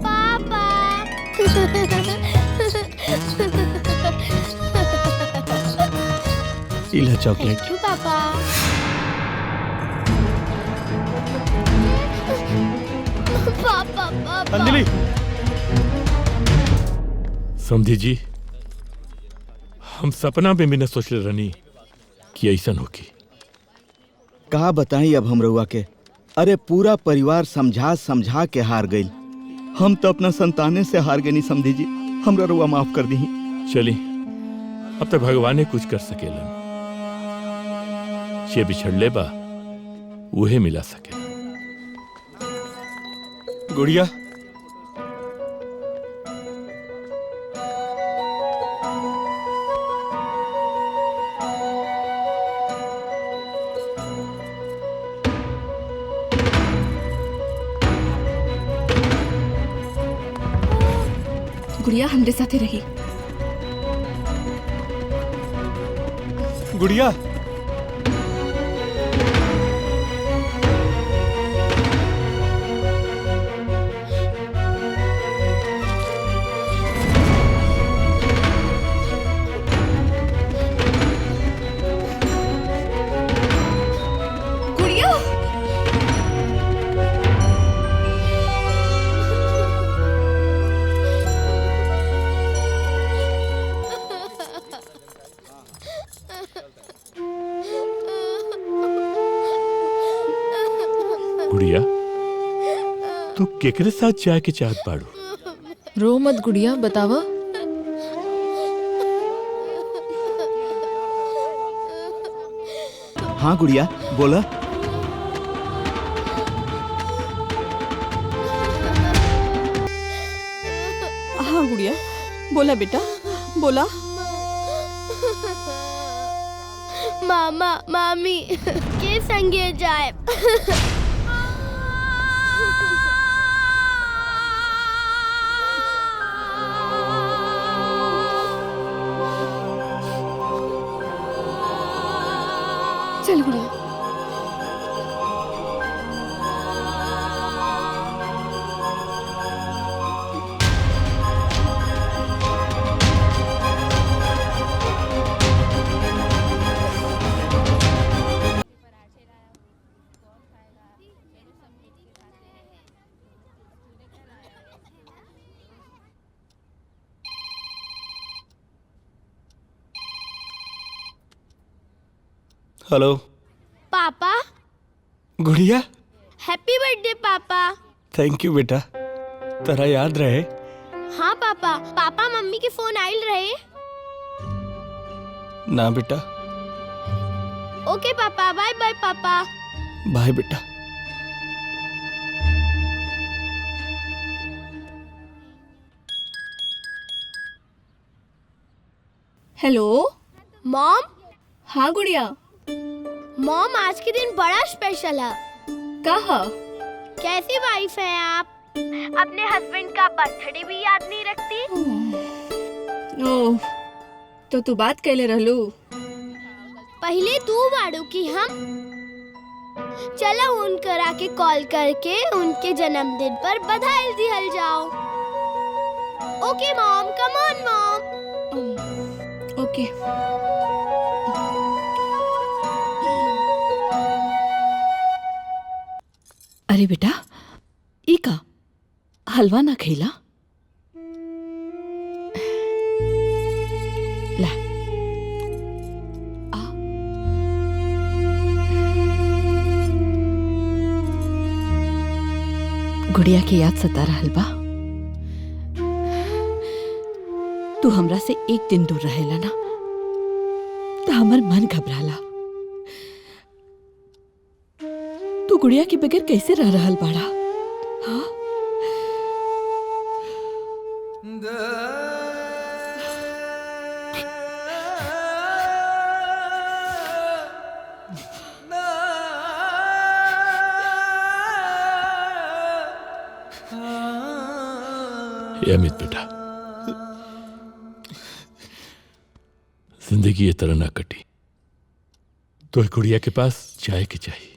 पापा। इला chocolate. Thank you पापा। पापा पापा। अंजलि। समझी जी, हम सपना में भी न सोच रहनी कि ऐसा होगी। कहा बताई अब हम रउआ के। अरे पूरा परिवार समझा समझा के हार गई। हम तो अपना संताने से हार गए। नहीं समझी जी, हमरा रउआ माफ कर दी। चली, अब तक भगवान कुछ कर सकेलन। ये बिछड़ले बा उहे मिला सके। गुड़िया, गुड़िया हमरे साथे रही। गुड़िया, गुड़िया गुड़िया, तू केकरे साथ जाए के चाहत बाड़ू? रो मत गुड़िया, बतावा। हाँ गुड़िया बोला। हाँ गुड़िया बोला बेटा, बोला। मामा मामी के संगे जाए। चल गुड़िया। हेलो पापा, गुड़िया। हैप्पी बर्थडे पापा। थैंक यू बेटा, तेरा याद रहे। हाँ पापा, पापा मम्मी के फोन आइल रहे। ना बेटा। ओके पापा, बाय बाय पापा। बाय बेटा। Hello mom. हाँ गुड़िया। मॉम, आज के दिन बड़ा स्पेशल है। कहा? कैसी वाइफ है आप? अपने हस्बैंड का बर्थडे भी याद नहीं रखती। ओह, तो तू बात कैले रहलू। पहले तू बाड़ू की हम। चलो उनकर आके कॉल करके उनके जन्मदिन पर बधाई दिहल जाओ। ओके मॉम, कम ऑन मॉम। ओके। अरे बेटा, ई का हलवा ना खैला? ला। आ। गुड़िया की याद सता रहल बा। तू हमरा से एक दिन दूर रहेला ना, तो हमर मन घबराला। तू गुड़िया के बगैर कैसे रह रहल बाड़ा? हाँ? अमित बेटा, जिंदगी ये तरह ना कटी। तो गुड़िया के पास जाए के चाहिए।